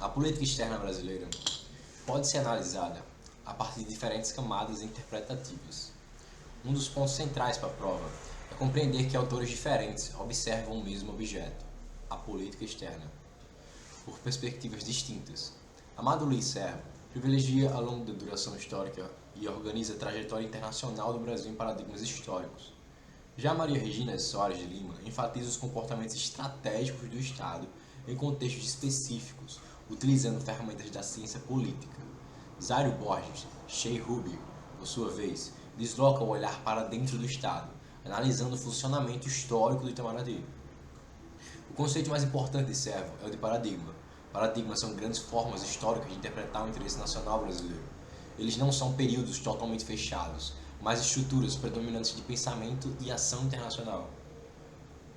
A política externa brasileira pode ser analisada a partir de diferentes camadas interpretativas. Um dos pontos centrais para a prova é compreender que autores diferentes observam o mesmo objeto, a política externa, por perspectivas distintas. Amado Luiz Serra privilegia a longa duração histórica e organiza a trajetória internacional do Brasil em paradigmas históricos. Já Maria Regina Soares de Lima enfatiza os comportamentos estratégicos do Estado em contextos específicos, utilizando ferramentas da ciência política. Zário Borges Sheikh-Rubi, por sua vez, desloca o olhar para dentro do Estado, analisando o funcionamento histórico do Itamaraty. O conceito mais importante de Servo é o de paradigma. Paradigmas são grandes formas históricas de interpretar o interesse nacional brasileiro. Eles não são períodos totalmente fechados, mas estruturas predominantes de pensamento e ação internacional.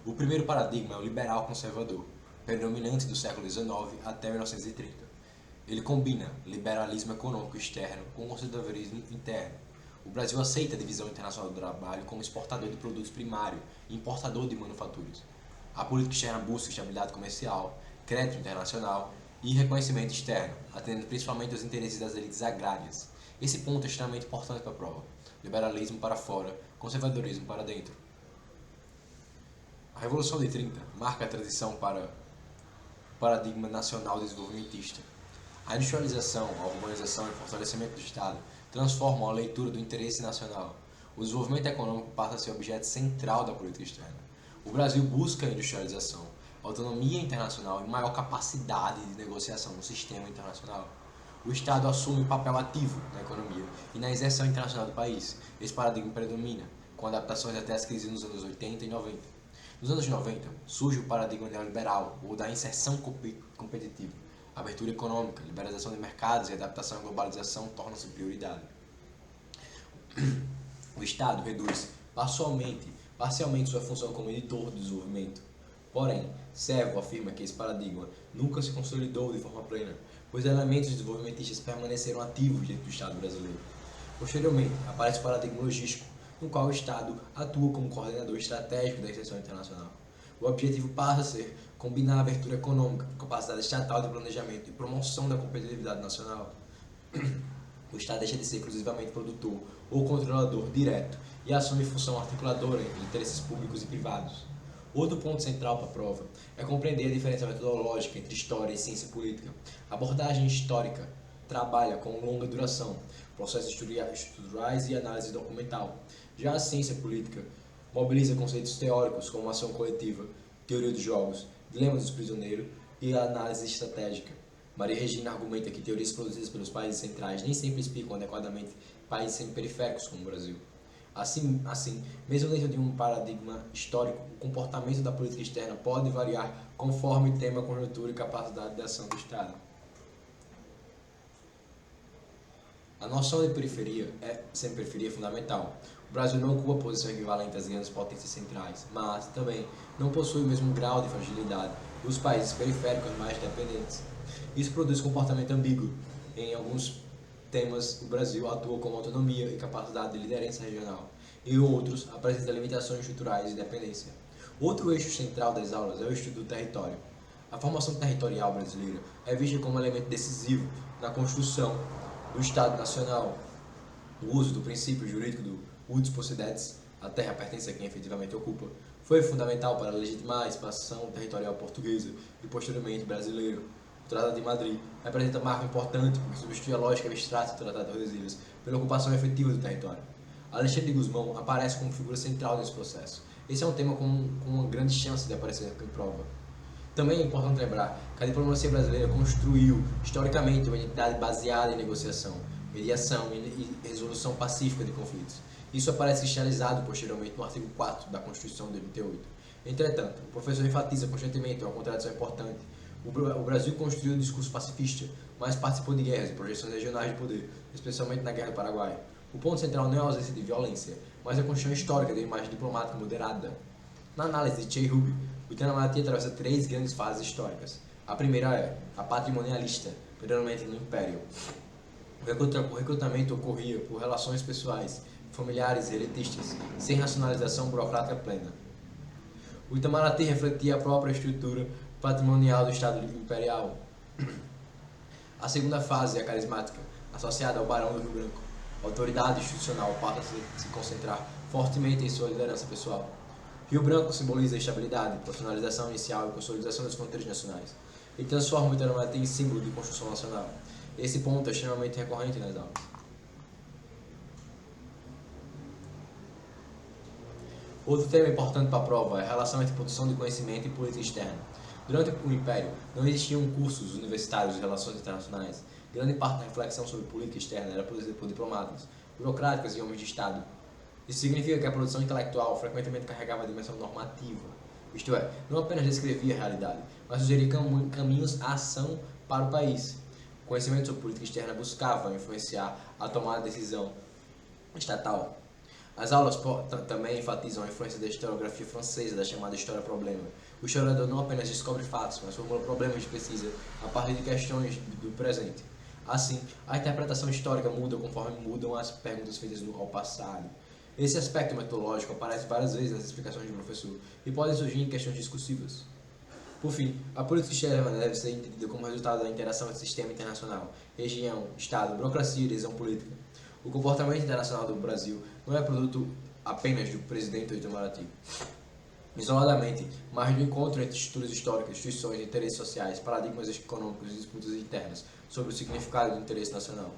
O primeiro paradigma é o liberal conservador, predominante do século XIX até 1930. Ele combina liberalismo econômico externo com conservadorismo interno. O Brasil aceita a divisão internacional do trabalho como exportador de produtos primários e importador de manufaturas. A política externa busca estabilidade comercial, crédito internacional e reconhecimento externo, atendendo principalmente aos interesses das elites agrárias. Esse ponto é extremamente importante para a prova. Liberalismo para fora, conservadorismo para dentro. A Revolução de 30 marca a transição para o paradigma nacional desenvolvimentista. A industrialização, a urbanização e o fortalecimento do Estado transformam a leitura do interesse nacional. O desenvolvimento econômico passa a ser o objeto central da política externa. O Brasil busca a industrialização, autonomia internacional e maior capacidade de negociação no sistema internacional. O Estado assume um papel ativo na economia e na inserção internacional do país. Esse paradigma predomina, com adaptações até as crises nos anos 80 e 90. Nos anos 90, surge o paradigma neoliberal, ou da inserção competitiva. A abertura econômica, liberalização de mercados e adaptação à globalização tornam-se prioridade. O Estado reduz parcialmente sua função como editor do desenvolvimento. Porém, Servo afirma que esse paradigma nunca se consolidou de forma plena, pois elementos desenvolvimentistas permaneceram ativos dentro do Estado brasileiro. Posteriormente, aparece o paradigma logístico, no qual o Estado atua como coordenador estratégico da inserção internacional. O objetivo passa a ser combinar a abertura econômica com capacidade estatal de planejamento e promoção da competitividade nacional. O Estado deixa de ser exclusivamente produtor ou controlador direto e assume função articuladora entre interesses públicos e privados. Outro ponto central para a prova é compreender a diferença metodológica entre história e ciência política. A abordagem histórica trabalha com longa duração, processos estruturais e análise documental. Já a ciência política mobiliza conceitos teóricos como ação coletiva, teoria dos jogos, dilema dos prisioneiros e a análise estratégica. Maria Regina argumenta que teorias produzidas pelos países centrais nem sempre explicam adequadamente países semi-periféricos como o Brasil. Assim, mesmo dentro de um paradigma histórico, o comportamento da política externa pode variar conforme o tema, conjuntura e capacidade de ação do Estado. A noção de periferia é fundamental. O Brasil não ocupa posição equivalente às grandes potências centrais, mas também não possui o mesmo grau de fragilidade dos países periféricos mais dependentes. Isso produz comportamento ambíguo. Em alguns temas, o Brasil atua com autonomia e capacidade de liderança regional. Em outros, apresenta limitações estruturais e dependência. Outro eixo central das aulas é o estudo do território. A formação territorial brasileira é vista como um elemento decisivo na construção do Estado Nacional. O uso do princípio jurídico do Utus Possidetis, a terra pertence a quem efetivamente ocupa, foi fundamental para legitimar a expansão territorial portuguesa e posteriormente brasileira. O Tratado de Madrid representa marco importante porque substitui a lógica abstrata do Tratado de Tordesilhas pela ocupação efetiva do território. Alexandre de Gusmão aparece como figura central nesse processo. Esse é um tema com uma grande chance de aparecer em prova. Também é importante lembrar que a diplomacia brasileira construiu, historicamente, uma identidade baseada em negociação, mediação e resolução pacífica de conflitos. Isso aparece cristalizado posteriormente no artigo 4 da Constituição de 88. Entretanto, o professor enfatiza constantemente uma contradição importante. O Brasil construiu um discurso pacifista, mas participou de guerras e projeções regionais de poder, especialmente na Guerra do Paraguai. O ponto central não é a ausência de violência, mas a construção histórica da imagem diplomática moderada. Na análise de Sheikh-Rubi, o Itamaraty atravessa 3 grandes fases históricas. A primeira é a patrimonialista, predominante no Império. O recrutamento ocorria por relações pessoais, familiares e elitistas, sem racionalização burocrática plena. O Itamaraty refletia a própria estrutura patrimonial do Estado Imperial. A segunda fase é a carismática, associada ao Barão do Rio Branco. A autoridade institucional passa a se concentrar fortemente em sua liderança pessoal. Rio Branco simboliza a estabilidade, profissionalização inicial e consolidação das fronteiras nacionais, e transforma o Itamaraty em símbolo de construção nacional. Esse ponto é extremamente recorrente nas aulas. Outro tema importante para a prova é a relação entre produção de conhecimento e política externa. Durante o Império, não existiam cursos universitários de relações internacionais. Grande parte da reflexão sobre política externa era produzida por diplomatas, burocráticos e homens de Estado. Isso significa que a produção intelectual frequentemente carregava a dimensão normativa, isto é, não apenas descrevia a realidade, mas sugeria caminhos à ação para o país. O conhecimento sobre política externa buscava influenciar a tomada de decisão estatal. As aulas também enfatizam a influência da historiografia francesa, da chamada história-problema. O historiador não apenas descobre fatos, mas formula problemas de pesquisa a partir de questões do presente. Assim, a interpretação histórica muda conforme mudam as perguntas feitas ao passado. Esse aspecto metodológico aparece várias vezes nas explicações do professor e pode surgir em questões discursivas. Por fim, a política externa deve ser entendida como resultado da interação entre sistema internacional, região, Estado, burocracia e decisão política. O comportamento internacional do Brasil não é produto apenas do presidente do Itamaraty. Isoladamente, mas do encontro entre estruturas históricas, instituições, interesses sociais, paradigmas econômicos e disputas internas sobre o significado do interesse nacional.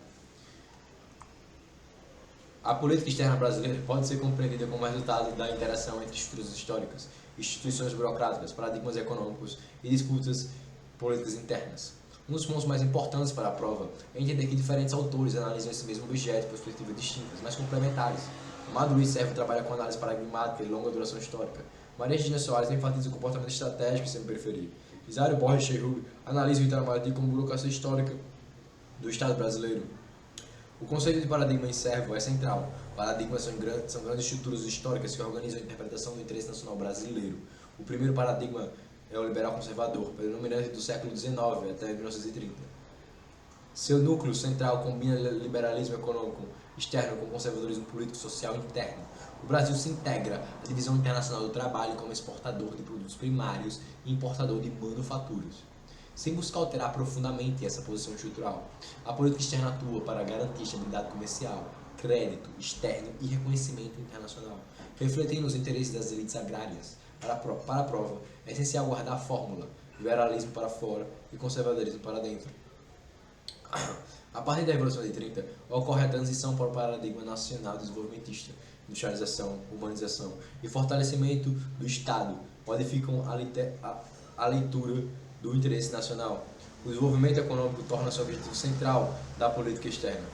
A política externa brasileira pode ser compreendida como resultado da interação entre estruturas históricas, instituições burocráticas, paradigmas econômicos e disputas políticas internas. Um dos pontos mais importantes para a prova é entender que diferentes autores analisam esse mesmo objeto de perspectivas distintas, mas complementares. Amado Luiz Servo trabalha com análise paradigmática e longa duração histórica. Maria Regina Soares enfatiza o comportamento estratégico sem periferia. Isário Borges Cherub analisa o Itamaraty como burocracia histórica do Estado brasileiro. O conceito de paradigma em Servo é central. Paradigmas são grandes estruturas históricas que organizam a interpretação do interesse nacional brasileiro. O primeiro paradigma é o liberal conservador, predominante do século XIX até 1930. Seu núcleo central combina liberalismo econômico externo com conservadorismo político social interno. O Brasil se integra à divisão internacional do trabalho como exportador de produtos primários e importador de manufaturas, sem buscar alterar profundamente essa posição estrutural. A política externa atua para garantir estabilidade comercial, crédito externo e reconhecimento internacional, refletindo os interesses das elites agrárias. Para a prova, é essencial guardar a fórmula: liberalismo para fora e conservadorismo para dentro. A partir da Revolução de 30, ocorre a transição para o paradigma nacional desenvolvimentista, industrialização, urbanização e fortalecimento do Estado, modificam a leitura do interesse nacional. O desenvolvimento econômico torna-se o objetivo central da política externa.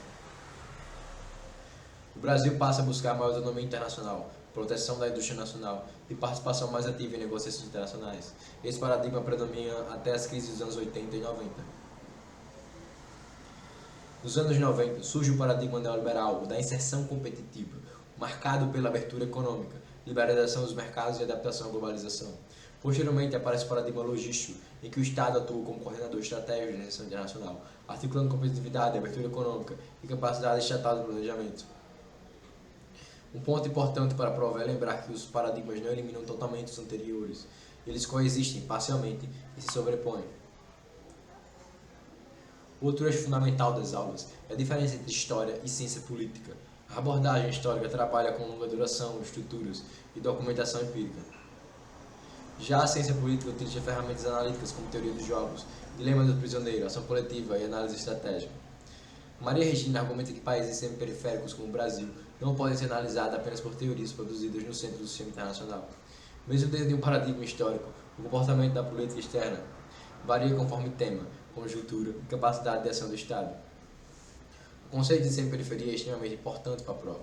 O Brasil passa a buscar maior autonomia internacional, proteção da indústria nacional e participação mais ativa em negociações internacionais. Esse paradigma predomina até as crises dos anos 80 e 90. Nos anos 90, surge o paradigma neoliberal, o da inserção competitiva, marcado pela abertura econômica, liberalização dos mercados e adaptação à globalização. Posteriormente, aparece o paradigma logístico, em que o Estado atua como coordenador estratégico de negociação internacional, articulando competitividade, abertura econômica e capacidade estatal de planejamento. Um ponto importante para a prova é lembrar que os paradigmas não eliminam totalmente os anteriores. Eles coexistem parcialmente e se sobrepõem. Outro eixo fundamental das aulas é a diferença entre história e ciência política. A abordagem histórica trabalha com longa duração, estruturas e documentação empírica. Já a ciência política utiliza ferramentas analíticas como teoria dos jogos, dilema do prisioneiro, ação coletiva e análise estratégica. Maria Regina argumenta que países semiperiféricos como o Brasil não podem ser analisados apenas por teorias produzidas no centro do sistema internacional. Mesmo dentro de um paradigma histórico, o comportamento da política externa varia conforme tema, conjuntura e capacidade de ação do Estado. O conceito de semi-periferia é extremamente importante para a prova.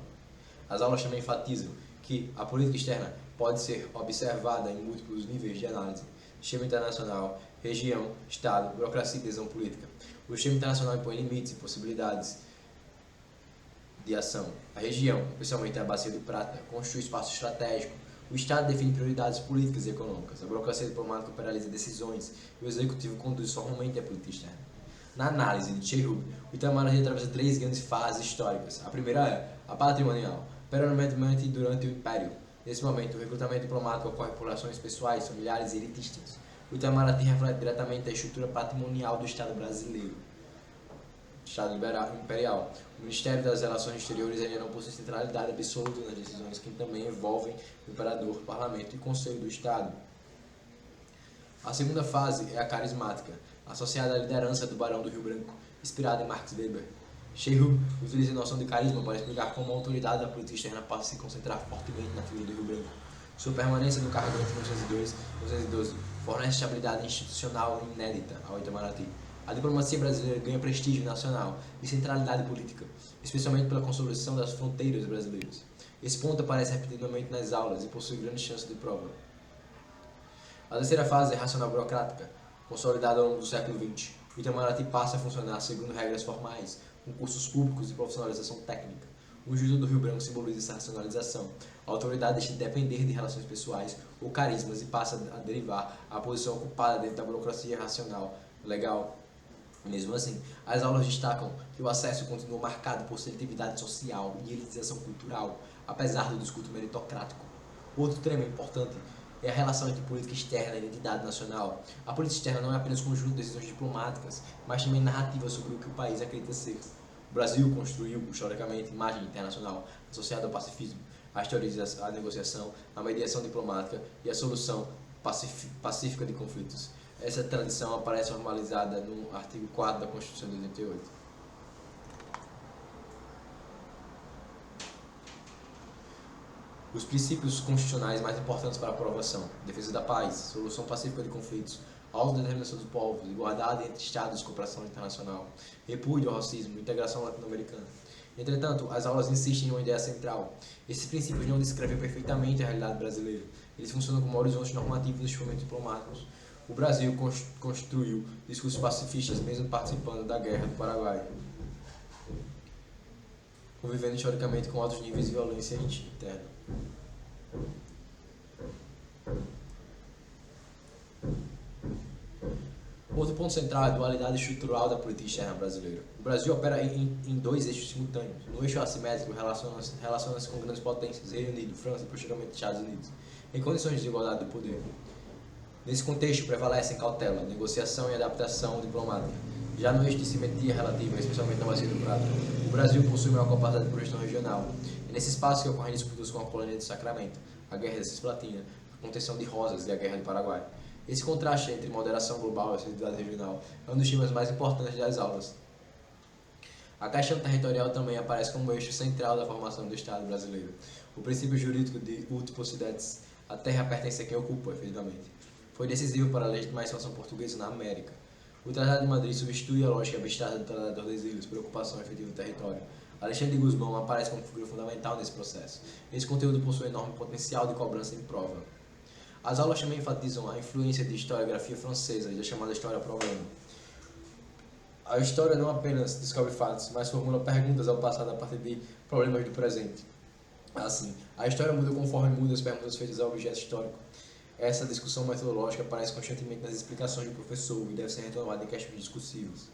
As aulas também enfatizam que a política externa pode ser observada em múltiplos níveis de análise: sistema internacional, região, Estado, burocracia e decisão política. O sistema internacional impõe limites e possibilidades de ação. A região, especialmente a Bacia do Prata, constitui espaço estratégico. O Estado define prioridades políticas e econômicas. A burocracia diplomática paralisa decisões e o Executivo conduz formalmente a política externa. Na análise de Cherub, o Itamaraty atravessa 3 grandes fases históricas. A primeira é a patrimonial, predominantemente durante o Império. Nesse momento, o recrutamento diplomático ocorre por relações pessoais, familiares e elitistas. O Itamaraty reflete diretamente a estrutura patrimonial do Estado brasileiro. Estado imperial. O Ministério das Relações Exteriores ainda não possui centralidade absoluta nas decisões que também envolvem o imperador, o parlamento e o conselho do Estado. A segunda fase é a carismática, associada à liderança do Barão do Rio Branco, inspirada em Max Weber. Shehu utiliza a noção de carisma para explicar como a autoridade da política externa passa a se concentrar fortemente na figura do Rio Branco. Sua permanência no cargo entre 1902 e 1912 fornece estabilidade institucional inédita ao Itamaraty. A diplomacia brasileira ganha prestígio nacional e centralidade política, especialmente pela consolidação das fronteiras brasileiras. Esse ponto aparece repetidamente nas aulas e possui grande chance de prova. A terceira fase é racional burocrática, consolidada ao longo do século XX. O Itamaraty passa a funcionar segundo regras formais, concursos públicos e profissionalização técnica. O Instituto do Rio Branco simboliza essa racionalização. A autoridade deixa de depender de relações pessoais ou carismas e passa a derivar à posição ocupada dentro da burocracia racional, legal. Mesmo assim, as aulas destacam que o acesso continua marcado por seletividade social e elitização cultural, apesar do discurso meritocrático. Outro tema importante é a relação entre política externa e identidade nacional. A política externa não é apenas um conjunto de decisões diplomáticas, mas também narrativa sobre o que o país acredita ser. O Brasil construiu, historicamente, imagem internacional associada ao pacifismo, à negociação, à mediação diplomática e à solução pacífica de conflitos. Essa tradição aparece formalizada no artigo 4 da Constituição de 88. Os princípios constitucionais mais importantes para a aprovação: defesa da paz, solução pacífica de conflitos, autodeterminação dos povos, igualdade entre estados e cooperação internacional, repúdio ao racismo, integração latino-americana. Entretanto, as aulas insistem em uma ideia central. Esses princípios não descrevem perfeitamente a realidade brasileira. Eles funcionam como horizontes normativos dos instrumentos diplomáticos. O Brasil construiu discursos pacifistas mesmo participando da Guerra do Paraguai, convivendo historicamente com altos níveis de violência interna. Outro ponto central é a dualidade estrutural da política externa brasileira. O Brasil opera em dois eixos simultâneos. No eixo assimétrico, relaciona-se com grandes potências, Reino Unido, França e posteriormente Estados Unidos, em condições de desigualdade do poder. Nesse contexto, prevalecem cautela, negociação e adaptação diplomática. Já no eixo de simetria relativa, especialmente na Bacia do Prata, o Brasil possui maior capacidade de projeção regional. É nesse espaço que ocorrem disputas com a colônia de Sacramento, a Guerra da Cisplatina, a contenção de Rosas e a Guerra do Paraguai. Esse contraste entre moderação global e estabilidade regional é um dos temas mais importantes das aulas. A questão territorial também aparece como eixo central da formação do Estado brasileiro. O princípio jurídico de ut possidetis, a terra pertence a quem ocupa, efetivamente, foi decisivo para a legitimação portuguesa na América. O Tratado de Madrid substitui a lógica abstrata do Tratado de Tordesilhas por ocupação efetiva do território. Alexandre de Gusmão aparece como figura fundamental nesse processo. Esse conteúdo possui enorme potencial de cobrança em prova. As aulas também enfatizam a influência de historiografia francesa e da chamada história-problema. A história não apenas descobre fatos, mas formula perguntas ao passado a partir de problemas do presente. Assim, a história muda conforme mudam as perguntas feitas ao objeto histórico. Essa discussão metodológica aparece constantemente nas explicações do professor e deve ser retomada em questões discursivas.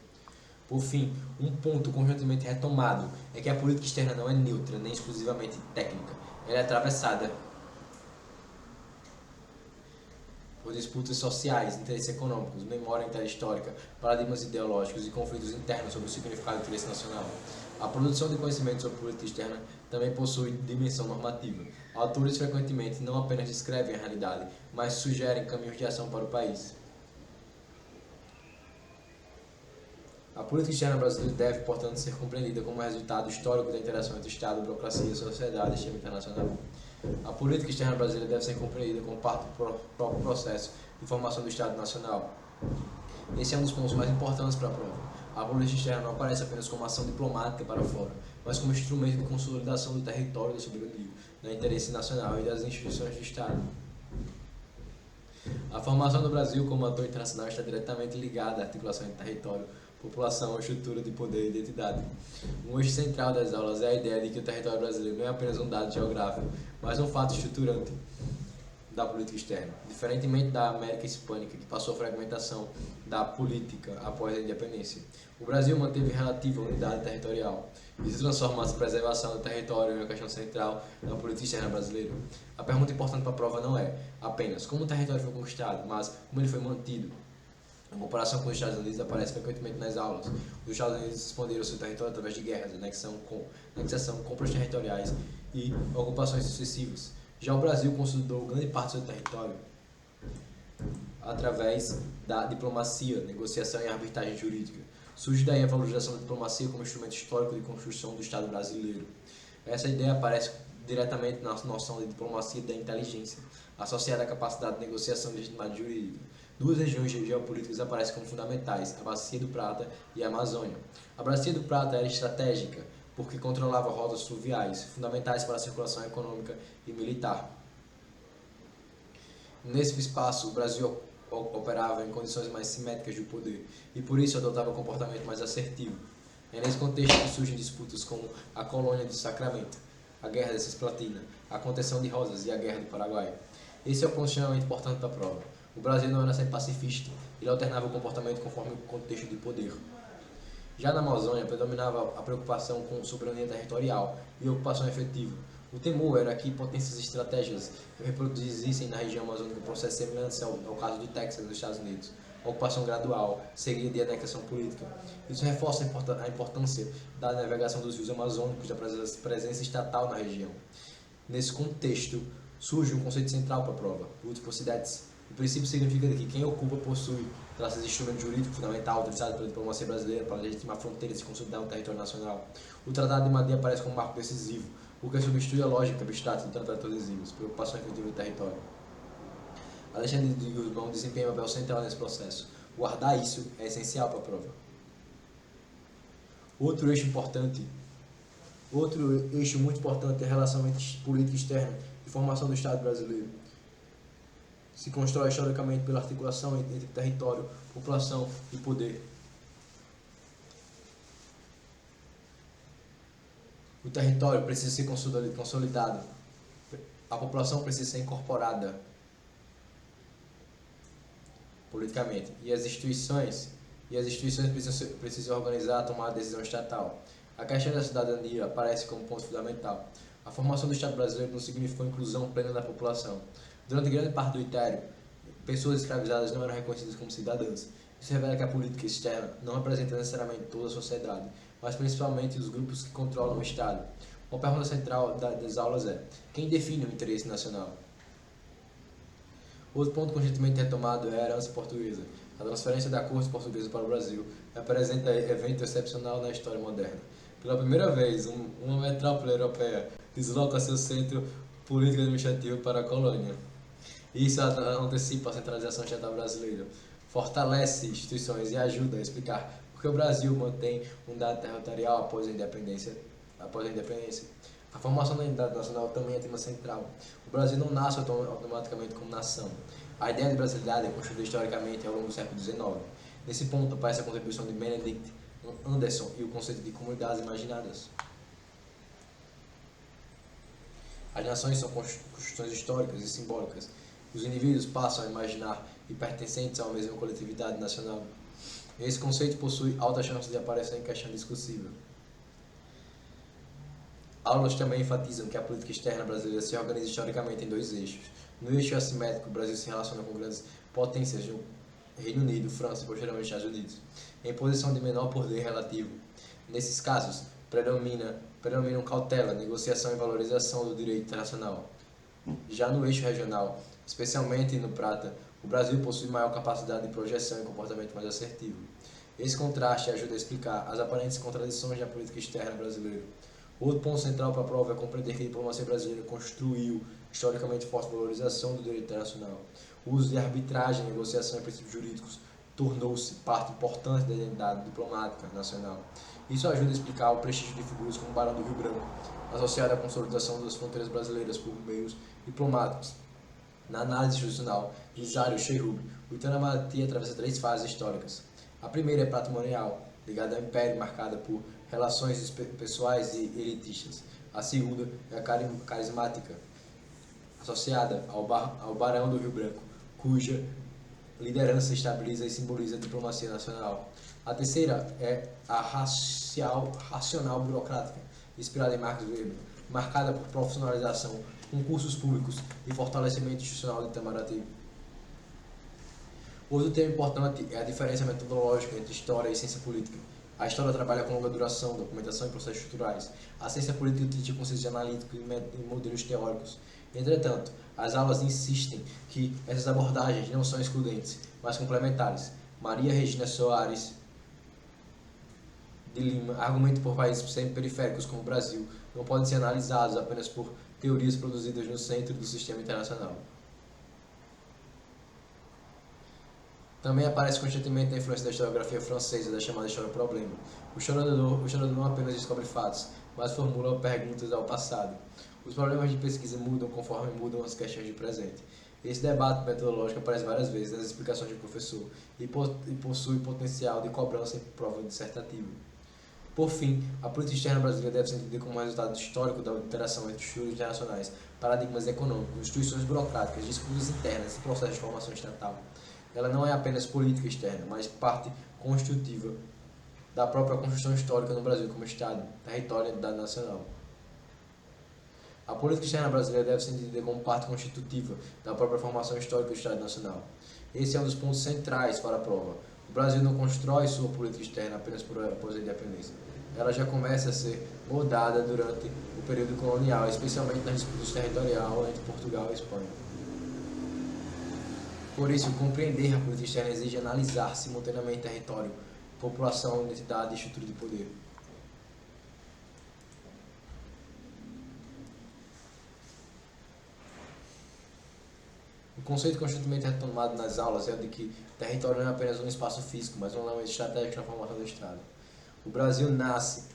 Por fim, um ponto constantemente retomado é que a política externa não é neutra nem exclusivamente técnica. Ela é atravessada por disputas sociais, interesses econômicos, memória interhistórica, paradigmas ideológicos e conflitos internos sobre o significado do interesse nacional. A produção de conhecimento sobre política externa também possui dimensão normativa. Autores frequentemente não apenas descrevem a realidade, mas sugerem caminhos de ação para o país. A política externa brasileira deve, portanto, ser compreendida como resultado histórico da interação entre Estado, burocracia, sociedade e sistema internacional. A política externa brasileira deve ser compreendida como parte do próprio processo de formação do Estado Nacional. Esse é um dos pontos mais importantes para a prova. A política externa não aparece apenas como ação diplomática para fora, mas como instrumento de consolidação do território da soberania, do interesse nacional e das instituições do Estado. A formação do Brasil como ator internacional está diretamente ligada à articulação entre território, população, estrutura de poder e identidade. Um eixo central das aulas é a ideia de que o território brasileiro não é apenas um dado geográfico, mas um fato estruturante da política externa. Diferentemente da América Hispânica, que passou a fragmentação da política após a independência, o Brasil manteve relativa unidade territorial. Isso transforma a preservação do território em uma questão central na política externa brasileira. A pergunta importante para a prova não é apenas como o território foi conquistado, mas como ele foi mantido. Em comparação com os Estados Unidos, aparece frequentemente nas aulas. Os Estados Unidos expandiram seu território através de guerras, anexação, compras territoriais e ocupações sucessivas. Já o Brasil consolidou grande parte do seu território através da diplomacia, negociação e arbitragem jurídica. Surge daí a valorização da diplomacia como instrumento histórico de construção do Estado brasileiro. Essa ideia aparece diretamente na noção de diplomacia da inteligência, associada à capacidade de negociação e legitimidade jurídica. Duas regiões geopolíticas aparecem como fundamentais, a Bacia do Prata e a Amazônia. A Bacia do Prata era estratégica, porque controlava rotas fluviais, fundamentais para a circulação econômica e militar. Nesse espaço, o Brasil operava em condições mais simétricas de poder e por isso adotava um comportamento mais assertivo. É nesse contexto que surgem disputas como a colônia de Sacramento, a Guerra da Cisplatina, a Contenção de Rosas e a Guerra do Paraguai. Esse é o ponto extremamente importante da prova. O Brasil não era sempre pacifista, ele alternava o comportamento conforme o contexto de poder. Já na Amazônia, predominava a preocupação com soberania territorial e ocupação efetiva. O temor era que potências estratégicas reproduzissem na região amazônica processos semelhantes ao caso do Texas, nos Estados Unidos. A ocupação gradual, seguida de anexação política. Isso reforça a importância da navegação dos rios amazônicos, da presença estatal na região. Nesse contexto, surge um conceito central para a prova, o reciprocidades. O princípio significa que quem ocupa possui traços de instrumento jurídico fundamental utilizado pela diplomacia brasileira para legitimar fronteiras e consolidar um território nacional. O Tratado de Madrid aparece como marco decisivo, porque substitui a lógica abstrata do Tratado de Tordesilhas, preocupação efetiva do território. Alexandre de Guzmão desempenha um papel central nesse processo. Guardar isso é essencial para a prova. Outro eixo muito importante é a relação entre política externa e formação do Estado brasileiro. Se constrói historicamente pela articulação entre território, população e poder. O território precisa ser consolidado, a população precisa ser incorporada politicamente e as instituições precisam organizar a tomada de decisão estatal. A questão da cidadania aparece como ponto fundamental. A formação do Estado brasileiro não significou a inclusão plena da população. Durante grande parte do Império, pessoas escravizadas não eram reconhecidas como cidadãs. Isso revela que a política externa não representa necessariamente toda a sociedade, mas principalmente os grupos que controlam o Estado. Uma pergunta central das aulas é: quem define o interesse nacional? Outro ponto constantemente retomado é a herança portuguesa. A transferência da corte portuguesa para o Brasil representa evento excepcional na história moderna. Pela primeira vez, uma metrópole europeia desloca seu centro político e administrativo para a colônia. Isso antecipa a centralização estatal brasileira, fortalece instituições e ajuda a explicar por que o Brasil mantém unidade territorial após a independência. A formação da unidade nacional também é tema central. O Brasil não nasce automaticamente como nação. A ideia de brasilidade é construída historicamente ao longo do século XIX. Nesse ponto aparece a contribuição de Benedict Anderson e o conceito de comunidades imaginadas. As nações são construções históricas e simbólicas. Os indivíduos passam a imaginar e pertencentes a uma mesma coletividade nacional. Esse conceito possui alta chance de aparecer em questão discursível. Aulas também enfatizam que a política externa brasileira se organiza historicamente em dois eixos. No eixo assimétrico, o Brasil se relaciona com grandes potências do Reino Unido, França e posteriormente Estados Unidos, em posição de menor poder relativo. Nesses casos, predominam cautela, negociação e valorização do direito internacional. Já no eixo regional, especialmente no Prata, o Brasil possui maior capacidade de projeção e comportamento mais assertivo. Esse contraste ajuda a explicar as aparentes contradições da política externa brasileira. Outro ponto central para a prova é compreender que a diplomacia brasileira construiu historicamente forte valorização do direito internacional. O uso de arbitragem, negociação e princípios jurídicos tornou-se parte importante da identidade diplomática nacional. Isso ajuda a explicar o prestígio de figuras como o Barão do Rio Branco, associado à consolidação das fronteiras brasileiras por meios diplomáticos. Na análise institucional, Lisário Cherub, o Itamaraty atravessa três fases históricas. A primeira é patrimonial, ligada ao Império, marcada por relações pessoais e elitistas. A segunda é a carismática, associada ao Barão do Rio Branco, cuja liderança estabiliza e simboliza a diplomacia nacional. A terceira é a racional burocrática, inspirada em Max Weber, marcada por profissionalização, concursos públicos e fortalecimento institucional do Itamaraty. Outro tema importante é a diferença metodológica entre história e ciência política. A história trabalha com longa duração, documentação e processos estruturais. A ciência política utiliza conceitos analíticos e modelos teóricos. Entretanto, as aulas insistem que essas abordagens não são excludentes, mas complementares. Maria Regina Soares de Lima argumenta por países semi-periféricos como o Brasil não podem ser analisados apenas por teorias produzidas no centro do sistema internacional. Também aparece constantemente a influência da historiografia francesa, da chamada história-problema. O historiador não apenas descobre fatos, mas formula perguntas ao passado. Os problemas de pesquisa mudam conforme mudam as questões de presente. Esse debate metodológico aparece várias vezes nas explicações do professor e possui potencial de cobrança em prova dissertativa. Por fim, a política externa brasileira deve ser entendida como resultado histórico da interação entre estruturas internacionais, paradigmas econômicos, instituições burocráticas, disputas internas e processos de formação estatal. Ela não é apenas política externa, mas parte constitutiva da própria construção histórica no Brasil como Estado, território e identidade nacional. A política externa brasileira deve ser entendida como parte constitutiva da própria formação histórica do Estado Nacional. Esse é um dos pontos centrais para a prova. O Brasil não constrói sua política externa apenas após a independência. Ela já começa a ser moldada durante o período colonial, especialmente nas disputas territoriais entre Portugal e Espanha. Por isso, compreender a política externa exige analisar simultaneamente território, população, identidade e estrutura de poder. O conceito constantemente retomado nas aulas é o de que território não é apenas um espaço físico, mas um elemento estratégico na formação do Estado. O Brasil nasce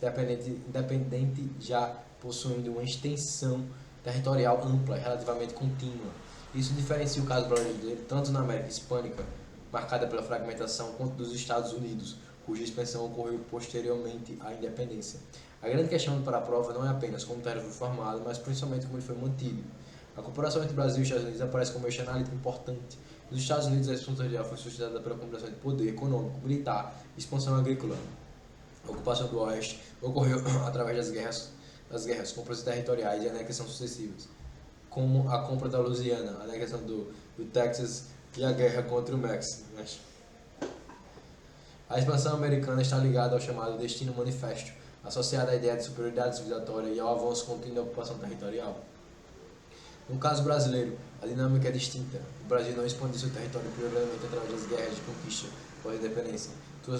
independente já possuindo uma extensão territorial ampla e relativamente contínua. Isso diferencia o caso brasileiro tanto na América Hispânica, marcada pela fragmentação, quanto dos Estados Unidos, cuja expansão ocorreu posteriormente à independência. A grande questão para a prova não é apenas como o território foi formado, mas principalmente como ele foi mantido. A comparação entre Brasil e Estados Unidos aparece como eixo analítico importante. Nos Estados Unidos, a expansão territorial foi sustentada pela combinação de poder econômico, militar e expansão agrícola. A ocupação do Oeste ocorreu através das guerras, compras territoriais e anexação sucessivas, como a compra da Louisiana, a anexação do Texas e a guerra contra o México. A expansão americana está ligada ao chamado Destino Manifesto, associada à ideia de superioridade civilizatória e ao avanço contínuo da ocupação territorial. No caso brasileiro, a dinâmica é distinta. O Brasil não expandiu seu território prioritariamente através das guerras de conquista pós independência.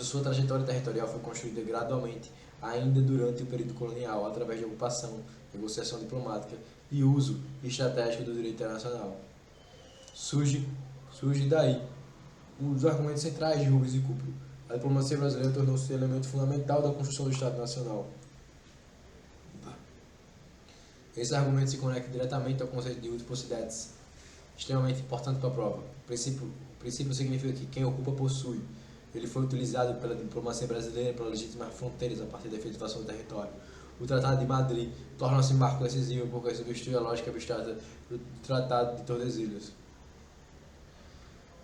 Sua trajetória territorial foi construída gradualmente, ainda durante o período colonial, através de ocupação, negociação diplomática e uso estratégico do direito internacional. Surge daí os argumentos centrais de Rubens e Cupro. A diplomacia brasileira tornou-se elemento fundamental da construção do Estado Nacional. Esse argumento se conecta diretamente ao conceito de uso possidetis, extremamente importante para a prova. O princípio significa que quem ocupa possui. Ele foi utilizado pela diplomacia brasileira para legitimar fronteiras a partir da efetivação do território. O Tratado de Madrid torna-se marco decisivo porque substitui a lógica abstrata do Tratado de Tordesilhas.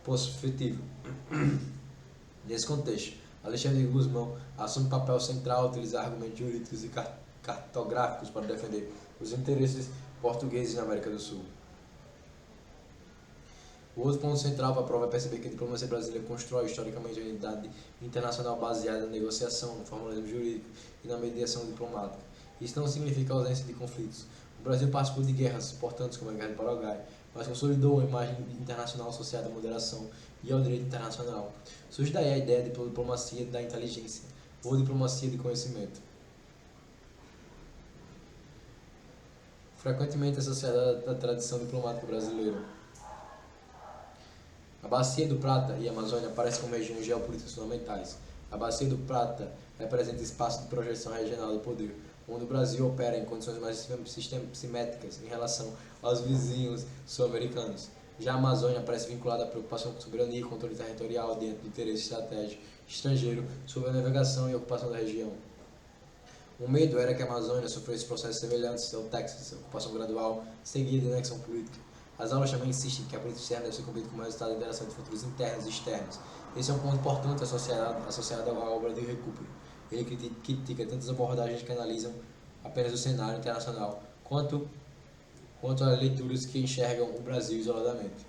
Positivo. Nesse contexto, Alexandre Guzmão assume papel central ao utilizar argumentos jurídicos e cartográficos para defender os interesses portugueses na América do Sul. O outro ponto central para a prova é perceber que a diplomacia brasileira constrói historicamente uma unidade internacional baseada na negociação, no formalismo jurídico e na mediação diplomática. Isso não significa ausência de conflitos. O Brasil participou de guerras importantes como a Guerra do Paraguai, mas consolidou uma imagem internacional associada à moderação e ao direito internacional. Surge daí a ideia de diplomacia da inteligência, ou diplomacia de conhecimento. Frequentemente associada à tradição diplomática brasileira. A Bacia do Prata e a Amazônia aparecem como regiões geopolíticas fundamentais. A Bacia do Prata representa espaço de projeção regional do poder, onde o Brasil opera em condições mais simétricas em relação aos vizinhos sul-americanos. Já a Amazônia aparece vinculada à preocupação com soberania e controle territorial dentro do interesse estratégico estrangeiro sobre a navegação e ocupação da região. O medo era que a Amazônia sofresse processos semelhantes ao Texas, ocupação gradual, seguida de anexação política. As aulas também insistem que a política externa deve ser cumprida como resultado da interação de fatores internos e externos. Esse é um ponto importante associado à obra de Recupero. Ele critica tantas abordagens que analisam apenas o cenário internacional, quanto as leituras que enxergam o Brasil isoladamente.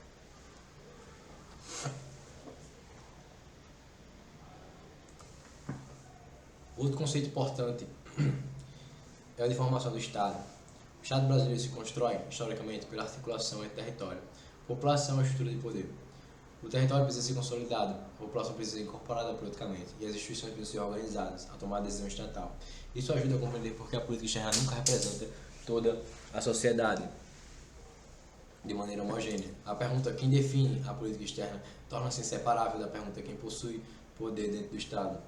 Outro conceito importante é o de formação do Estado. O Estado brasileiro se constrói, historicamente, pela articulação entre território, população e estrutura de poder. O território precisa ser consolidado, a população precisa ser incorporada politicamente e as instituições precisam ser organizadas a tomar decisão estatal. Isso ajuda a compreender porque a política externa nunca representa toda a sociedade de maneira homogênea. A pergunta quem define a política externa torna-se inseparável da pergunta quem possui poder dentro do Estado.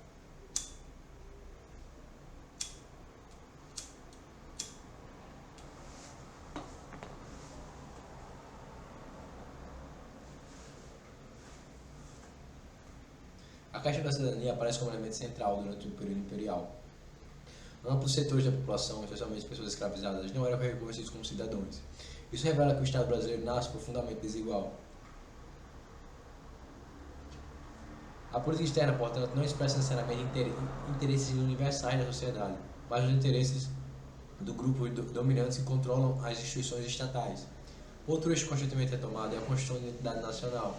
A questão da cidadania aparece como elemento central durante o período imperial. Amplos setores da população, especialmente pessoas escravizadas, não eram reconhecidos como cidadãos. Isso revela que o Estado brasileiro nasce profundamente desigual. A política externa, portanto, não expressa necessariamente interesses universais da sociedade, mas os interesses do grupo dominantes que controlam as instituições estatais. Outro eixo constantemente retomado é a construção de identidade nacional.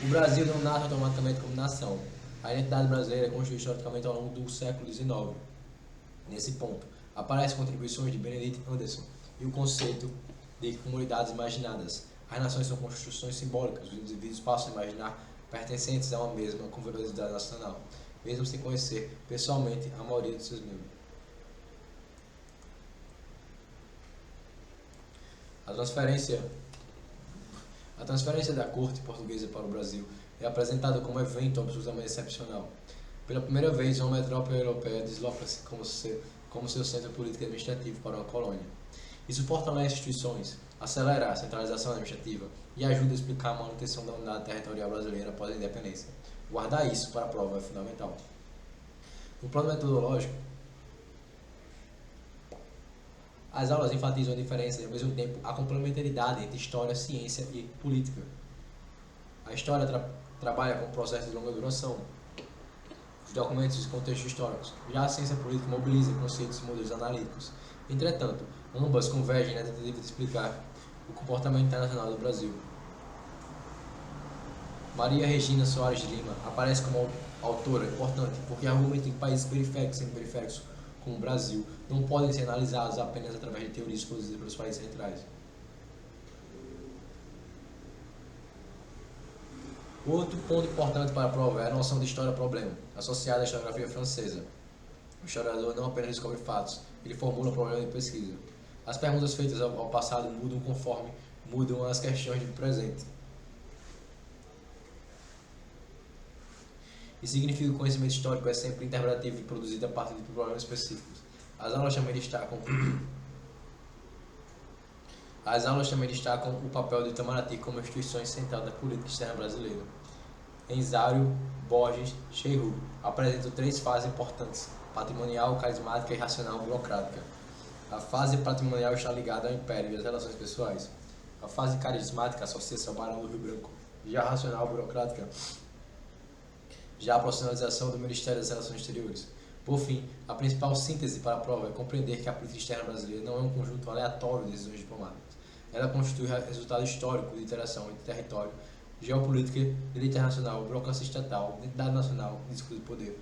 O Brasil não nasce automaticamente como nação. A identidade brasileira é construída historicamente ao longo do século XIX. Nesse ponto, aparecem contribuições de Benedict Anderson e o conceito de comunidades imaginadas. As nações são construções simbólicas, os indivíduos passam a imaginar pertencentes a uma mesma convenialidade nacional, mesmo sem conhecer pessoalmente a maioria de seus membros. A transferência da corte portuguesa para o Brasil é apresentada como evento absolutamente excepcional. Pela primeira vez, uma metrópole europeia desloca-se como seu centro político e administrativo para uma colônia. Isso fortalece instituições, acelera a centralização administrativa e ajuda a explicar a manutenção da unidade territorial brasileira após a independência. Guardar isso para a prova é fundamental. No plano metodológico, as aulas enfatizam a diferença e, ao mesmo tempo, a complementaridade entre história, ciência e política. A história trabalha com processos de longa duração, os documentos e contextos históricos. Já a ciência política mobiliza conceitos e modelos analíticos. Entretanto, ambas convergem na tentativa de explicar o comportamento internacional do Brasil. Maria Regina Soares de Lima aparece como autora importante porque argumenta que países periféricos e semi-periféricos como o Brasil não podem ser analisados apenas através de teorias produzidas pelos países centrais. Outro ponto importante para a prova é a noção de história-problema, associada à historiografia francesa. O historiador não apenas descobre fatos, ele formula problemas de pesquisa. As perguntas feitas ao passado mudam conforme mudam as questões do presente. Isso significa que o conhecimento histórico é sempre interpretativo e produzido a partir de problemas específicos. As aulas também destacam o papel do Itamaraty como instituição central da política externa brasileira. Enzário Borges Cherru apresenta 3 fases importantes: patrimonial, carismática e racional burocrática. A fase patrimonial está ligada ao império e às relações pessoais. A fase carismática associa-se ao Barão do Rio Branco. Já a racional burocrática, já a profissionalização do Ministério das Relações Exteriores. Por fim, a principal síntese para a prova é compreender que a política externa brasileira não é um conjunto aleatório de decisões diplomáticas. Ela constitui resultado histórico de interação entre território, geopolítica, direito internacional, burocracia estatal, identidade nacional e disputa de poder.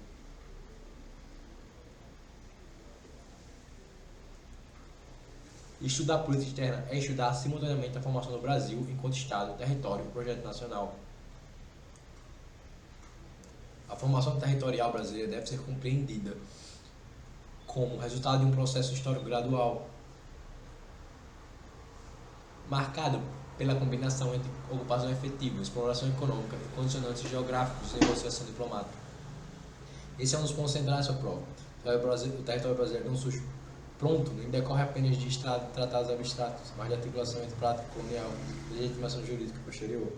Estudar política externa é estudar simultaneamente a formação do Brasil enquanto Estado, território e projeto nacional. A formação territorial brasileira deve ser compreendida como resultado de um processo histórico gradual, marcado pela combinação entre ocupação efetiva, exploração econômica e condicionantes geográficos e negociação diplomática. Esse é um dos pontos centrais da prova. O território brasileiro não surge pronto, nem decorre apenas de tratados abstratos, mas de articulação entre prática colonial e legitimação jurídica posterior.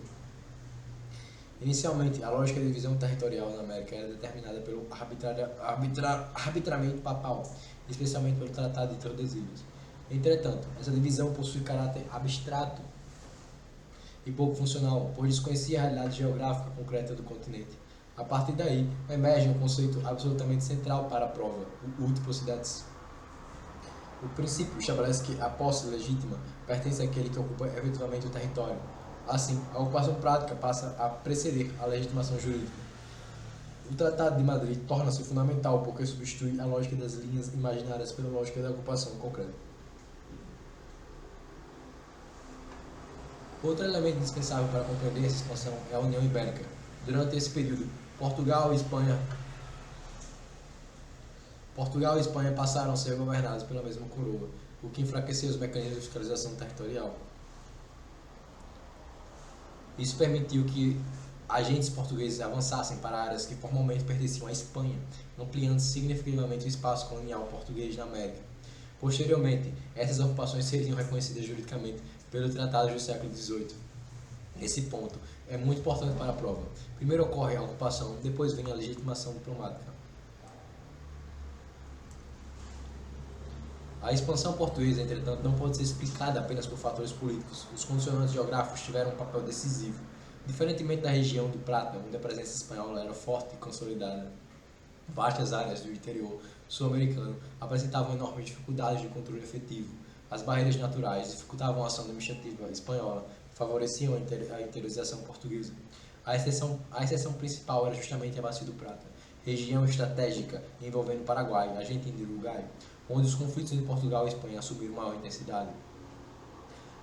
Inicialmente, a lógica de divisão territorial na América era determinada pelo arbitramento papal, especialmente pelo Tratado de Tordesilhas. Entretanto, essa divisão possui caráter abstrato e pouco funcional, pois desconhecia a realidade geográfica concreta do continente. A partir daí, emerge um conceito absolutamente central para a prova, o ut possidetis. O princípio estabelece que a posse legítima pertence àquele que ocupa efetivamente o território. Assim, a ocupação prática passa a preceder a legitimação jurídica. O Tratado de Madrid torna-se fundamental porque substitui a lógica das linhas imaginárias pela lógica da ocupação concreta. Outro elemento indispensável para compreender essa expansão é a União Ibérica. Durante esse período, Portugal e Espanha passaram a ser governados pela mesma coroa, o que enfraqueceu os mecanismos de fiscalização territorial. Isso permitiu que agentes portugueses avançassem para áreas que formalmente pertenciam à Espanha, ampliando significativamente o espaço colonial português na América. Posteriormente, essas ocupações seriam reconhecidas juridicamente pelos tratados do século XVIII. Esse ponto é muito importante para a prova. Primeiro ocorre a ocupação, depois vem a legitimação diplomática. A expansão portuguesa, entretanto, não pode ser explicada apenas por fatores políticos. Os condicionantes geográficos tiveram um papel decisivo. Diferentemente da região do Prata, onde a presença espanhola era forte e consolidada, vastas áreas do interior sul-americano apresentavam enormes dificuldades de controle efetivo. As barreiras naturais dificultavam a ação administrativa espanhola, favoreciam a interiorização portuguesa. A exceção principal era justamente a Bacia do Prata, região estratégica envolvendo Paraguai, Argentina e Uruguai, onde os conflitos entre Portugal e Espanha assumiram maior intensidade.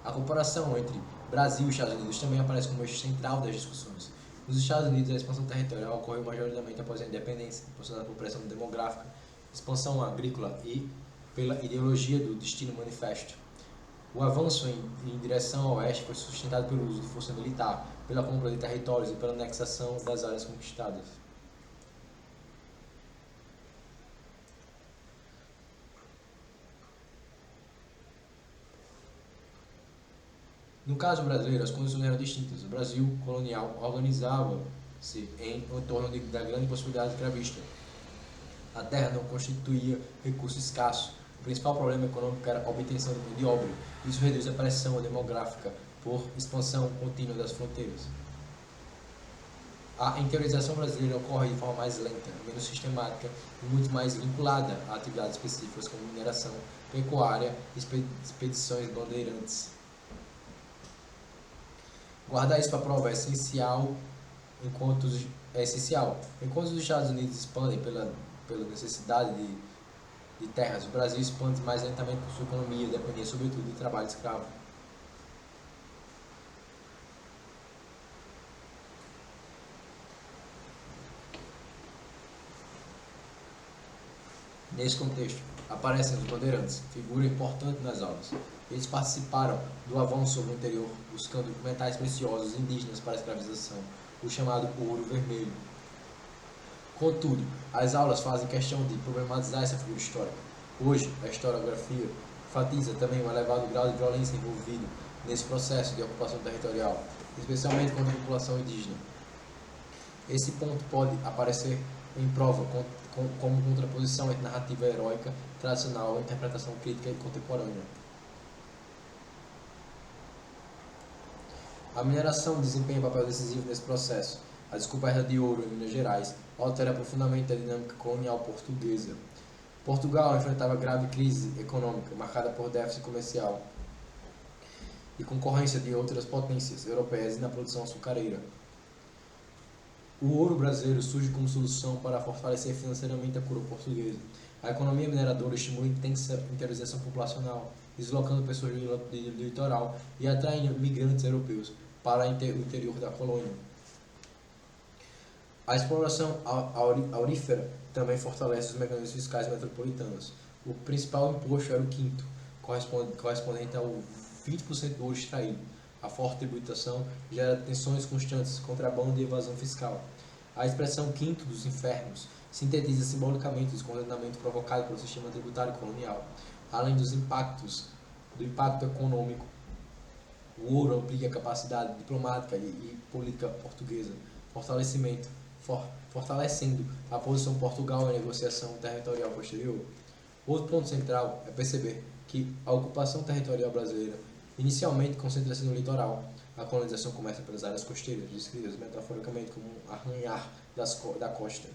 A comparação entre Brasil e Estados Unidos também aparece como eixo central das discussões. Nos Estados Unidos, a expansão territorial ocorreu majoritariamente após a independência, impulsionada por pressão demográfica, expansão agrícola e pela ideologia do Destino Manifesto. O avanço em direção ao oeste foi sustentado pelo uso de força militar, pela compra de territórios e pela anexação das áreas conquistadas. No caso brasileiro, as condições eram distintas. O Brasil colonial organizava-se em torno da grande possibilidade escravista. A terra não constituía recurso escasso. O principal problema econômico era a obtenção de mão de obra. Isso reduz a pressão demográfica por expansão contínua das fronteiras. A interiorização brasileira ocorre de forma mais lenta, menos sistemática e muito mais vinculada a atividades específicas como mineração, pecuária e expedições bandeirantes. Guardar isso para a prova é essencial. Enquanto os Estados Unidos expandem pela necessidade de terras, o Brasil expande mais lentamente por sua economia, dependendo sobretudo do trabalho escravo. Nesse contexto, aparecem os bandeirantes, figura importante nas aulas. Eles participaram do avanço sobre o interior, buscando metais preciosos indígenas para a escravização, o chamado ouro vermelho. Contudo, as aulas fazem questão de problematizar essa figura histórica. Hoje, a historiografia enfatiza também um elevado grau de violência envolvido nesse processo de ocupação territorial, especialmente contra a população indígena. Esse ponto pode aparecer em prova como contraposição entre narrativa heróica tradicional e interpretação crítica e contemporânea. A mineração desempenha um papel decisivo nesse processo. A descoberta de ouro em Minas Gerais altera profundamente a dinâmica colonial portuguesa. Portugal enfrentava grave crise econômica, marcada por déficit comercial e concorrência de outras potências europeias na produção açucareira. O ouro brasileiro surge como solução para fortalecer financeiramente a coroa portuguesa. A economia mineradora estimula intensa interiorização populacional, deslocando pessoas do litoral e atraindo migrantes europeus para o interior da colônia. A exploração aurífera também fortalece os mecanismos fiscais metropolitanos. O principal imposto era o quinto, correspondente ao 20% do ouro extraído. A forte tributação gera tensões constantes, contrabando e evasão fiscal. A expressão quinto dos infernos sintetiza simbolicamente o descontentamento provocado pelo sistema tributário colonial. Além do impacto econômico, o ouro amplia a capacidade diplomática e política portuguesa, fortalecendo a posição de Portugal na negociação territorial posterior. Outro ponto central é perceber que a ocupação territorial brasileira inicialmente concentra-se no litoral. A colonização começa pelas áreas costeiras, descritas metaforicamente como um arranhar da costa.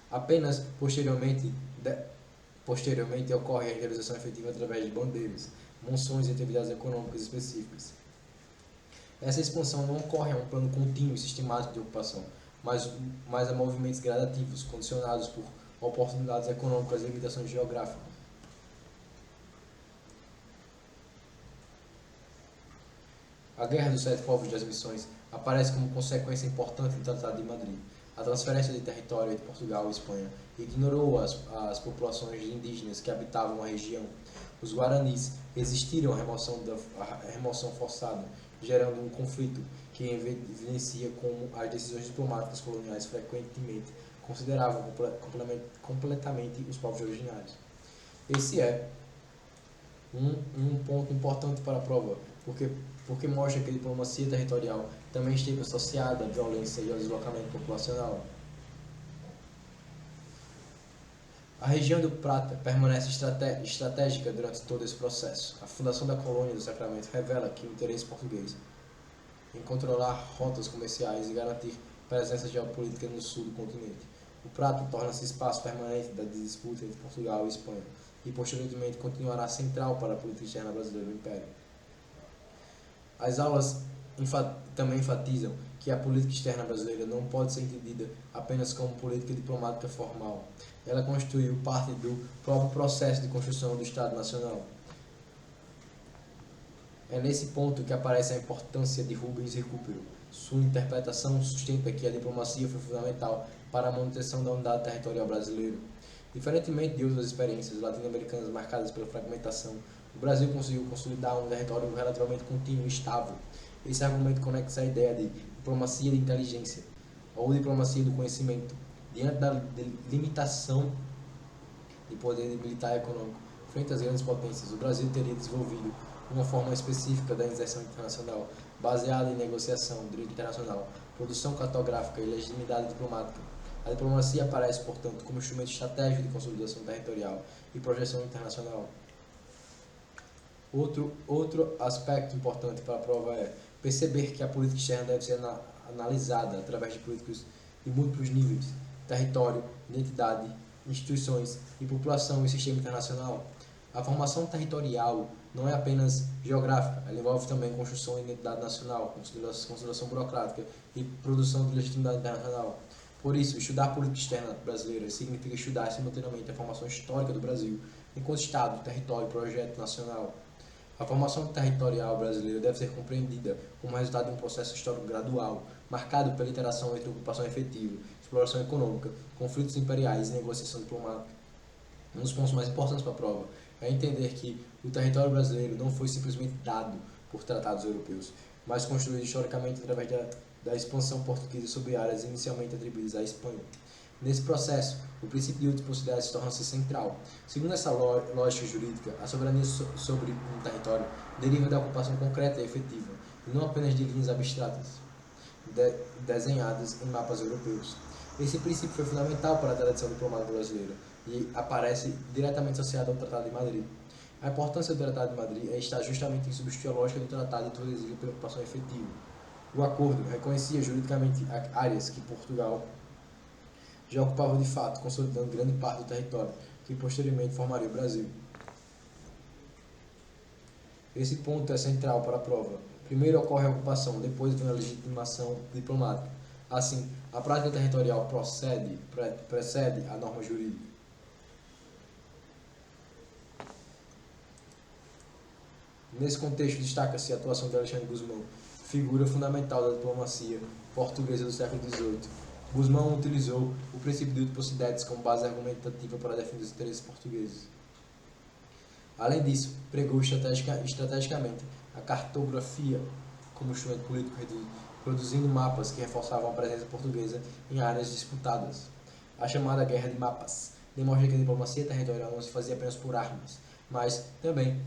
Apenas posteriormente ocorre a interiorização efetiva através de bandeiras, monções e atividades econômicas específicas. Essa expansão não ocorre a um plano contínuo e sistemático de ocupação, mas a movimentos gradativos, condicionados por oportunidades econômicas e limitações geográficas. A Guerra dos Sete Povos das Missões aparece como consequência importante do Tratado de Madrid. A transferência de território entre Portugal e Espanha ignorou as populações indígenas que habitavam a região. Os guaranis resistiram à remoção forçada, gerando um conflito que evidencia como as decisões diplomáticas coloniais frequentemente consideravam completamente os povos originários. Esse é um ponto importante para a prova, porque mostra que a diplomacia territorial também esteve associada à violência e ao deslocamento populacional. A região do Prata permanece estratégica durante todo esse processo. A fundação da colônia do Sacramento revela que o interesse português em controlar rotas comerciais e garantir presença geopolítica no sul do continente. O Prata torna-se espaço permanente da disputa entre Portugal e Espanha e posteriormente continuará central para a política externa brasileira do Império. As aulas também enfatizam que a política externa brasileira não pode ser entendida apenas como política diplomática formal. Ela constituiu parte do próprio processo de construção do Estado Nacional. É nesse ponto que aparece a importância de Rubens Recupero. Sua interpretação sustenta que a diplomacia foi fundamental para a manutenção da unidade territorial brasileira. Diferentemente de outras experiências latino-americanas marcadas pela fragmentação, o Brasil conseguiu consolidar um território relativamente contínuo e estável. Esse argumento conecta a ideia de diplomacia de inteligência, ou diplomacia do conhecimento, diante da limitação de poder militar e econômico. Frente às grandes potências, o Brasil teria desenvolvido uma forma específica da inserção internacional, baseada em negociação, direito internacional, produção cartográfica e legitimidade diplomática. A diplomacia aparece, portanto, como instrumento estratégico de consolidação territorial e projeção internacional. Outro aspecto importante para a prova é perceber que a política externa deve ser analisada através de políticos de múltiplos níveis: território, identidade, instituições e população e sistema internacional. A formação territorial não é apenas geográfica, ela envolve também construção de identidade nacional, consolidação burocrática e produção de legitimidade internacional. Por isso, estudar a política externa brasileira significa estudar simultaneamente a formação histórica do Brasil enquanto Estado, território e projeto nacional. A formação territorial brasileira deve ser compreendida como resultado de um processo histórico gradual, marcado pela interação entre ocupação efetiva, exploração econômica, conflitos imperiais e negociação diplomática. Um dos pontos mais importantes para a prova é entender que o território brasileiro não foi simplesmente dado por tratados europeus, mas construído historicamente através da expansão portuguesa sobre áreas inicialmente atribuídas à Espanha. Nesse processo, o princípio de reciprocidade se torna-se central. Segundo essa lógica jurídica, a soberania sobre um território deriva da ocupação concreta e efetiva, e não apenas de linhas abstratas, desenhadas em mapas europeus. Esse princípio foi fundamental para a tradição diplomática brasileira e aparece diretamente associado ao Tratado de Madrid. A importância do Tratado de Madrid está justamente em substituir a lógica do tratado introduzida pela ocupação efetiva. O acordo reconhecia juridicamente áreas que Portugal já ocupava de fato, consolidando grande parte do território, que posteriormente formaria o Brasil. Esse ponto é central para a prova. Primeiro ocorre a ocupação, depois vem a legitimação diplomática. Assim, a prática territorial precede a norma jurídica. Nesse contexto, destaca-se a atuação de Alexandre Gusmão, figura fundamental da diplomacia portuguesa do século XVIII. Gusmão utilizou o princípio de Utposidentes como base argumentativa para defender os interesses portugueses. Além disso, pregou estrategicamente a cartografia como instrumento político, produzindo mapas que reforçavam a presença portuguesa em áreas disputadas. A chamada Guerra de Mapas demonstra que a diplomacia territorial não se fazia apenas por armas, mas também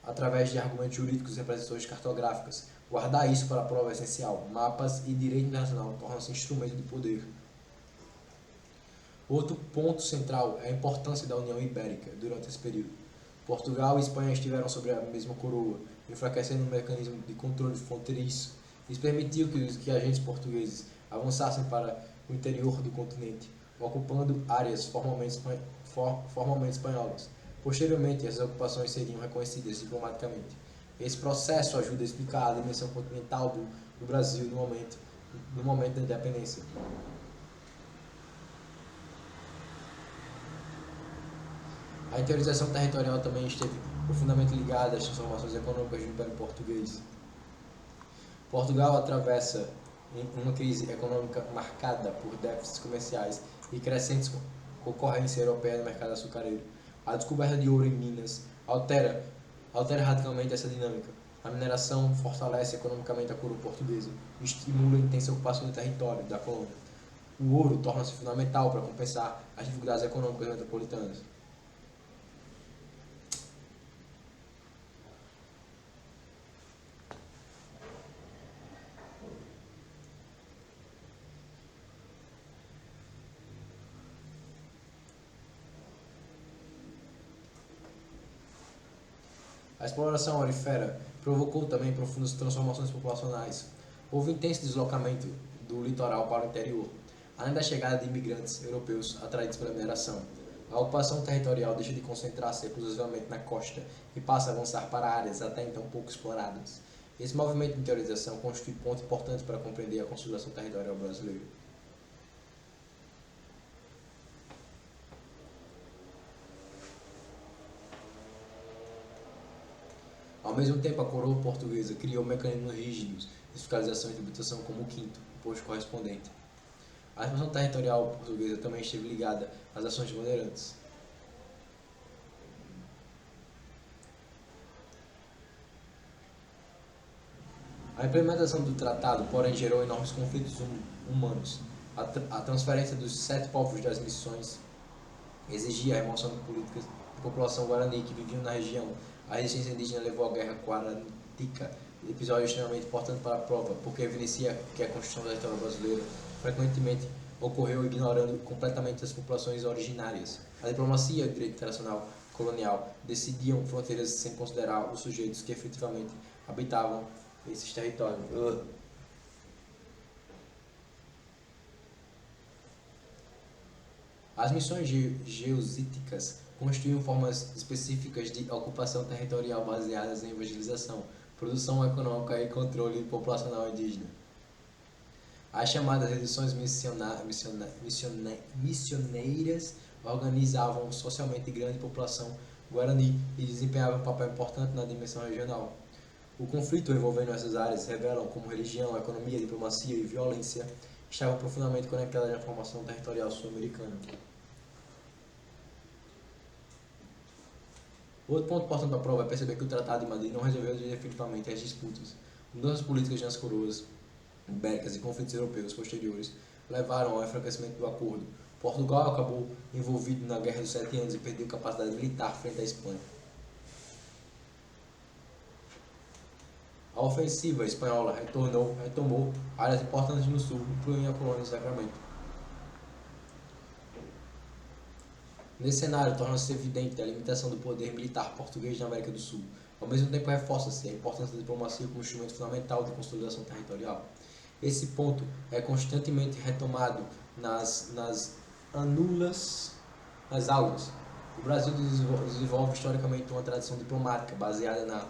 através de argumentos jurídicos e representações cartográficas. Guardar isso para a prova é essencial. Mapas e direito internacional tornam-se instrumento de poder. Outro ponto central é a importância da União Ibérica durante esse período. Portugal e Espanha estiveram sobre a mesma coroa, enfraquecendo o mecanismo de controle fronteiriço. Isso permitiu que agentes portugueses avançassem para o interior do continente, ocupando áreas formalmente espanholas. Posteriormente, essas ocupações seriam reconhecidas diplomaticamente. Esse processo ajuda a explicar a dimensão continental do Brasil no momento no momento da independência. A interiorização territorial também esteve profundamente ligada às transformações econômicas do Império Português. Portugal atravessa uma crise econômica marcada por déficits comerciais e crescentes concorrência europeia no mercado açucareiro. A descoberta de ouro em Minas altera radicalmente essa dinâmica. A mineração fortalece economicamente a coroa portuguesa e estimula a intensa ocupação do território da colônia. O ouro torna-se fundamental para compensar as dificuldades econômicas metropolitanas. A exploração aurifera provocou também profundas transformações populacionais. Houve intenso deslocamento do litoral para o interior, além da chegada de imigrantes europeus atraídos pela mineração. A ocupação territorial deixa de concentrar-se exclusivamente na costa e passa a avançar para áreas até então pouco exploradas. Esse movimento de interiorização constitui ponto importante para compreender a consolidação territorial brasileira. Ao mesmo tempo, a coroa portuguesa criou mecanismos rígidos de fiscalização e tributação como o quinto, imposto correspondente. A expansão territorial portuguesa também esteve ligada às ações de bandeirantes. A implementação do tratado, porém, gerou enormes conflitos humanos. A transferência dos 7 povos das missões exigia a remoção de políticas da população guarani que viviam na região. A resistência indígena levou à Guerra Guaranítica, episódio extremamente importante para a prova, porque evidencia que a construção da história brasileira frequentemente ocorreu ignorando completamente as populações originárias. A diplomacia e o direito internacional colonial decidiam fronteiras sem considerar os sujeitos que efetivamente habitavam esses territórios. As missões geosíticas constituíam formas específicas de ocupação territorial baseadas em evangelização, produção econômica e controle populacional indígena. As chamadas reduções missioneiras organizavam socialmente grande população guarani e desempenhavam um papel importante na dimensão regional. O conflito envolvendo essas áreas revelam como religião, economia, diplomacia e violência estavam profundamente conectadas à formação territorial sul-americana. Outro ponto importante da prova é perceber que o Tratado de Madrid não resolveu definitivamente as disputas. Mudanças políticas nas coroas ibéricas e conflitos europeus posteriores levaram ao enfraquecimento do acordo. Portugal acabou envolvido na Guerra dos 7 Anos e perdeu capacidade militar frente à Espanha. A ofensiva espanhola retomou áreas importantes no sul, incluindo a colônia de Sacramento. Nesse cenário, torna-se evidente a limitação do poder militar português na América do Sul. Ao mesmo tempo, reforça-se a importância da diplomacia como instrumento fundamental de consolidação territorial. Esse ponto é constantemente retomado nas aulas. O Brasil desenvolve historicamente uma tradição diplomática baseada na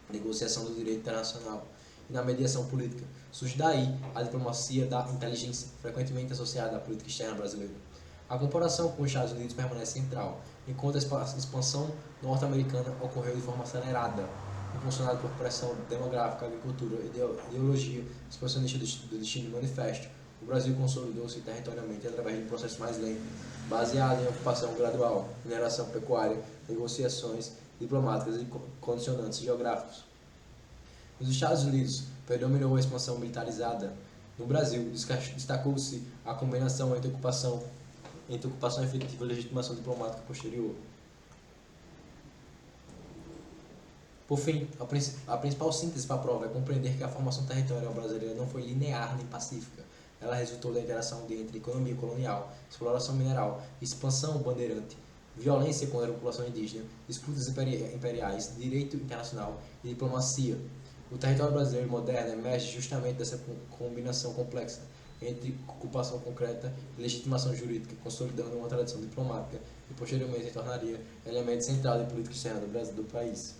negociação do direito internacional e na mediação política. Surge daí a diplomacia da inteligência, frequentemente associada à política externa brasileira. A comparação com os Estados Unidos permanece central, enquanto a expansão norte-americana ocorreu de forma acelerada, impulsionada por pressão demográfica, agricultura, ideologia expansionista do destino e manifesto. O Brasil consolidou-se territorialmente através de um processo mais lento, baseado em ocupação gradual, mineração pecuária, negociações diplomáticas e condicionantes geográficos. Nos Estados Unidos, predominou a expansão militarizada. No Brasil, destacou-se a combinação entre ocupação efetiva e legitimação diplomática posterior. Por fim, a principal síntese para a prova é compreender que a formação territorial brasileira não foi linear nem pacífica. Ela resultou da interação entre economia colonial, exploração mineral, expansão bandeirante, violência contra a população indígena, disputas imperiais, direito internacional e diplomacia. O território brasileiro moderno emerge justamente dessa combinação complexa entre ocupação concreta e legitimação jurídica, consolidando uma tradição diplomática e posteriormente se tornaria elemento central da política externa do país.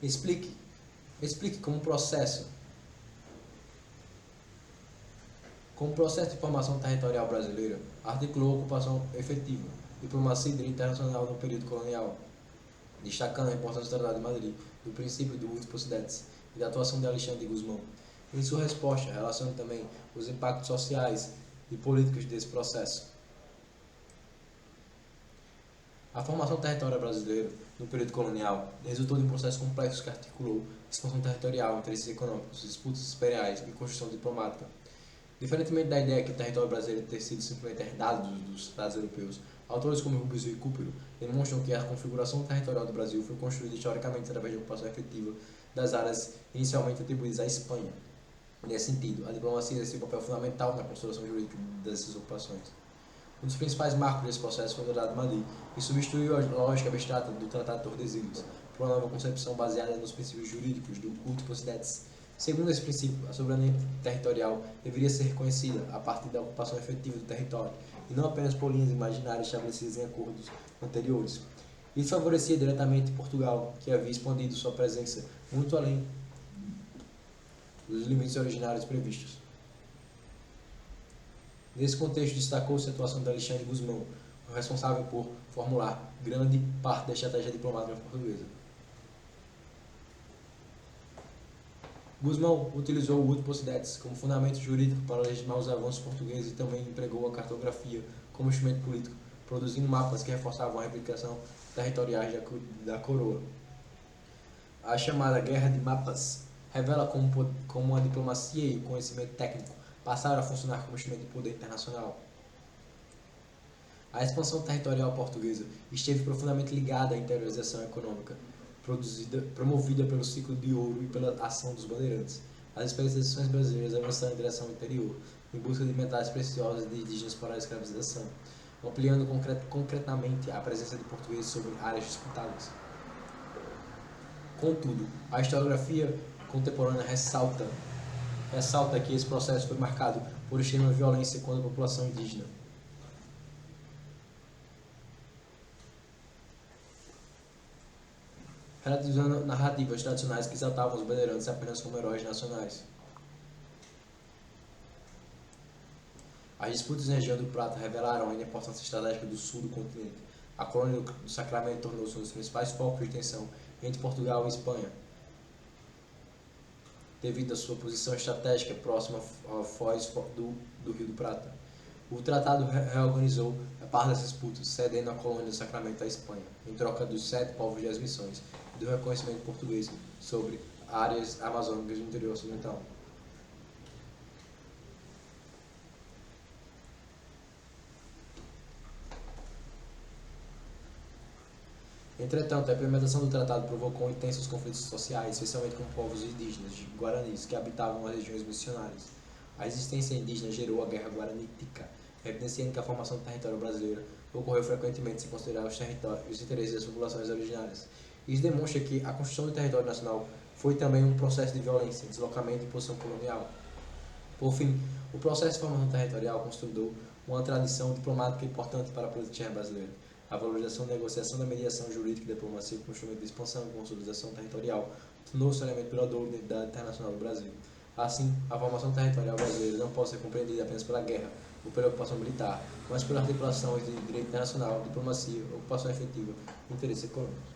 Explique como o processo Como processo de formação territorial brasileira, articulou a ocupação efetiva, diplomacia e direito internacional no período colonial, destacando a importância do Tratado de Madrid, do princípio do Uti Possidetis e da atuação de Alexandre de Gusmão. Em sua resposta, relaciona também os impactos sociais e políticos desse processo. A formação territorial brasileira, no período colonial, resultou de um processo complexo que articulou expansão territorial, interesses econômicos, disputas imperiais e construção diplomática. Diferentemente da ideia que o território brasileiro ter sido simplesmente herdado dos tratados europeus, autores como Rubens e Cúpero demonstram que a configuração territorial do Brasil foi construída historicamente através da ocupação efetiva das áreas inicialmente atribuídas à Espanha. Nesse sentido, a diplomacia exerceu um papel fundamental na construção jurídica dessas ocupações. Um dos principais marcos desse processo foi o Tratado de Madrid, que substituiu a lógica abstrata do Tratado de Tordesilhas por uma nova concepção baseada nos princípios jurídicos do Uti Possidetis. Segundo esse princípio, a soberania territorial deveria ser reconhecida a partir da ocupação efetiva do território, e não apenas por linhas imaginárias estabelecidas em acordos anteriores. Isso favorecia diretamente Portugal, que havia expandido sua presença muito além dos limites originários previstos. Nesse contexto, destacou-se a atuação de Alexandre de Gusmão, responsável por formular grande parte da estratégia diplomática portuguesa. Gusmão utilizou o Uti Possidetis como fundamento jurídico para legitimar os avanços portugueses e também empregou a cartografia como instrumento político, produzindo mapas que reforçavam a reivindicação territoriais da coroa. A chamada Guerra de Mapas revela como a diplomacia e o conhecimento técnico passaram a funcionar como instrumento de poder internacional. A expansão territorial portuguesa esteve profundamente ligada à interiorização econômica, promovida pelo ciclo de ouro e pela ação dos bandeirantes. As expedições brasileiras avançaram em direção ao interior, em busca de metais preciosos de indígenas para a escravização, ampliando concretamente a presença de portugueses sobre áreas disputadas. Contudo, a historiografia contemporânea ressalta que esse processo foi marcado por extrema violência contra a população indígena. Relativizando narrativas tradicionais que exaltavam os bandeirantes apenas como heróis nacionais. As disputas na região do Prata revelaram ainda a importância estratégica do sul do continente. A colônia do Sacramento tornou-se um dos principais focos de tensão entre Portugal e Espanha, devido à sua posição estratégica próxima à foz do Rio do Prata. O tratado reorganizou a parte dessas disputas, cedendo a colônia do Sacramento à Espanha, em troca dos 7 povos de as missões e do reconhecimento português sobre áreas amazônicas do interior ocidental. Entretanto, a implementação do tratado provocou intensos conflitos sociais, especialmente com povos indígenas guaranis que habitavam as regiões missionárias. A existência indígena gerou a Guerra Guaranítica, evidenciando que a formação do território brasileiro ocorreu frequentemente sem considerar os territórios e os interesses das populações originárias. Isso demonstra que a construção do território nacional foi também um processo de violência, deslocamento e imposição colonial. Por fim, o processo de formação territorial consolidou uma tradição diplomática importante para a política brasileira. A valorização da negociação da mediação jurídica e diplomacia como instrumento de expansão e consolidação territorial tornou-se um elemento duradouro da identidade internacional do Brasil. Assim, a formação territorial brasileira não pode ser compreendida apenas pela guerra ou pela ocupação militar, mas pela articulação entre direito internacional, diplomacia, ocupação efetiva e interesses econômicos.